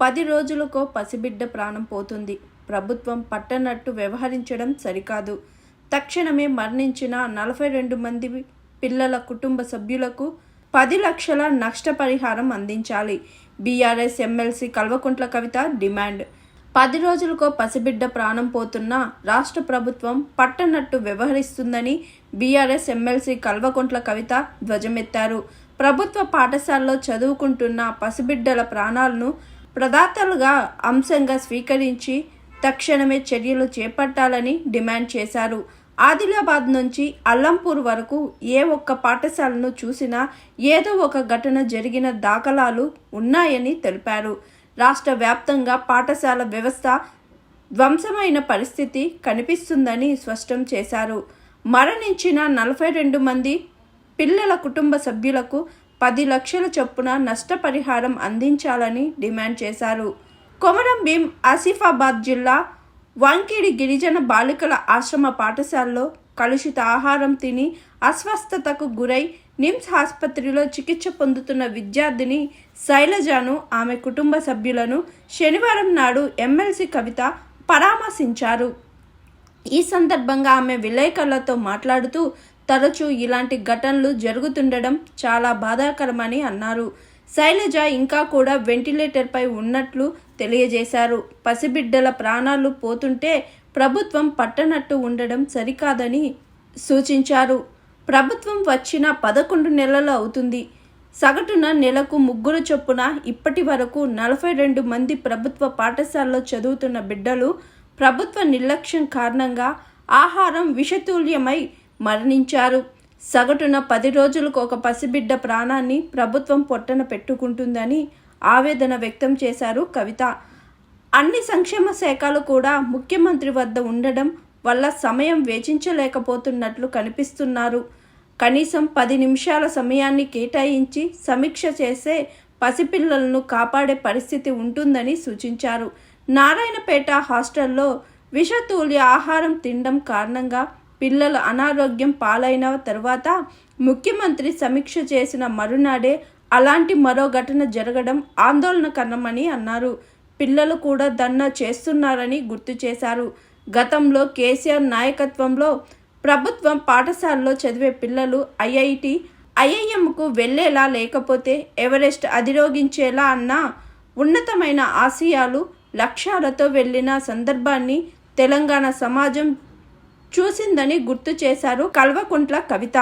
10 రోజులకో పసిబిడ్డ ప్రాణం పోతుంది. ప్రభుత్వం పట్టనట్టు వ్యవహరించడం సరికాదు. తక్షణమే మరణించిన 42 మంది పిల్లల కుటుంబ సభ్యులకు 10 లక్షల నష్టపరిహారం అందించాలి. BRS MLC Kalvakuntla Kavitha demand. 10 రోజులకో పసిబిడ్డ ప్రాణం పోతున్నా రాష్ట్ర ప్రభుత్వం పట్టనట్టు వ్యవహరిస్తుందని బీఆర్ఎస్ ఎమ్మెల్సీ కల్వకుంట్ల కవిత ధ్వజమెత్తారు. ప్రభుత్వ పాఠశాలలో చదువుకుంటున్న పసిబిడ్డల ప్రాణాలను ప్రదాతలుగా అంశంగా స్వీకరించి తక్షణమే చర్యలు చేపట్టాలని డిమాండ్ చేశారు. ఆదిలాబాద్ నుంచి అల్లంపూర్ వరకు ఏ ఒక్క పాఠశాలను చూసినా ఏదో ఒక ఘటన జరిగిన దాఖలాలు ఉన్నాయని తెలిపారు. రాష్ట్ర వ్యాప్తంగా పాఠశాల వ్యవస్థ ధ్వంసమైన పరిస్థితి కనిపిస్తుందని స్పష్టం చేశారు. మరణించిన 42 మంది పిల్లల కుటుంబ సభ్యులకు 10 లక్షల చొప్పున నష్టపరిహారం అందించాలని డిమాండ్ చేశారు. కొమరం భీం ఆసిఫాబాద్ జిల్లా వాంకిడి గిరిజన బాలికల ఆశ్రమ పాఠశాలలో కలుషిత ఆహారం తిని అస్వస్థతకు గురై నిమ్స్ ఆసుపత్రిలో చికిత్స పొందుతున్న విద్యార్థిని శైలజను, ఆమె కుటుంబ సభ్యులను శనివారం నాడు ఎమ్మెల్సీ కవిత పరామర్శించారు. ఈ సందర్భంగా ఆమె విలేకరులతో మాట్లాడుతూ తరచూ ఇలాంటి ఘటనలు జరుగుతుండడం చాలా బాధాకరమని అన్నారు. శైలజ ఇంకా కూడా వెంటిలేటర్పై ఉన్నట్లు తెలియజేశారు. పసిబిడ్డల ప్రాణాలు పోతుంటే ప్రభుత్వం పట్టనట్టు ఉండడం సరికాదని సూచించారు. ప్రభుత్వం వచ్చిన 11 నెలలు అవుతుంది. సగటున నెలకు 3 చొప్పున ఇప్పటి వరకు 42 మంది ప్రభుత్వ పాఠశాలలో చదువుతున్న బిడ్డలు ప్రభుత్వ నిర్లక్ష్యం కారణంగా ఆహారం విషతుల్యమై మరణించారు. సగటున 10 రోజులకు ఒక పసిబిడ్డ ప్రాణాన్ని ప్రభుత్వం పొట్టన పెట్టుకుంటుందని ఆవేదన వ్యక్తం చేశారు కవిత. అన్ని సంక్షేమ శాఖలు కూడా ముఖ్యమంత్రి వద్ద ఉండడం వల్ల సమయం వేచించలేకపోతున్నట్లు కనిపిస్తున్నారు. కనీసం 10 నిమిషాల సమయాన్ని కేటాయించి సమీక్ష చేసే పసిపిల్లలను కాపాడే పరిస్థితి ఉంటుందని సూచించారు. నారాయణపేట హాస్టల్లో విషతుల్య ఆహారం తినడం కారణంగా పిల్లలు అనారోగ్యం పాలైన తర్వాత ముఖ్యమంత్రి సమీక్ష చేసిన మరునాడే అలాంటి మరో ఘటన జరగడం ఆందోళనకరమని అన్నారు. పిల్లలు కూడా ధర్నా చేస్తున్నారని గుర్తు చేశారు. గతంలో కేసీఆర్ నాయకత్వంలో ప్రభుత్వం పాఠశాలలో చదివే పిల్లలు ఐఐఎంకు వెళ్లేలా లేకపోతే ఎవరెస్ట్ అధిరోగించేలా అన్న ఉన్నతమైన ఆశయాలు లక్ష్యాలతో వెళ్లిన సందర్భాన్ని తెలంగాణ సమాజం చూసిందని గుర్తు చేశారు కల్వకుంట్ల కవిత.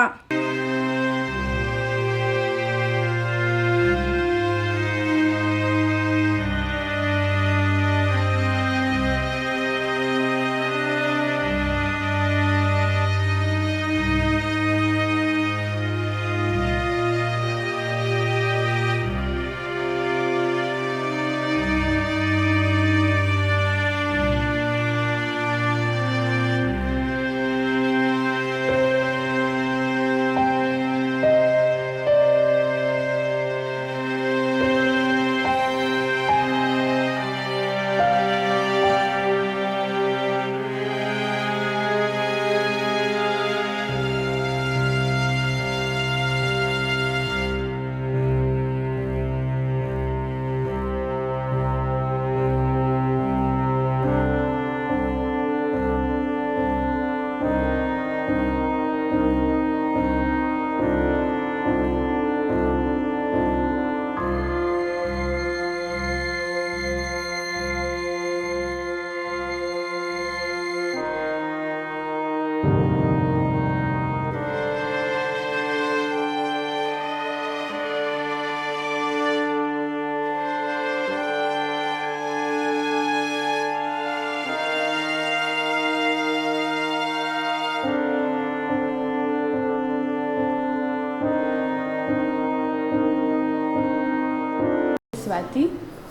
స్వాతి,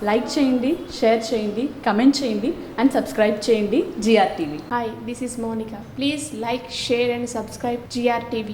లైక్ చేయండి, షేర్ చేయండి, కమెంట్ చేయండి అండ్ సబ్స్క్రైబ్ చేయండి GR TV. Hi, this is Monica. Please like, share and subscribe GR TV.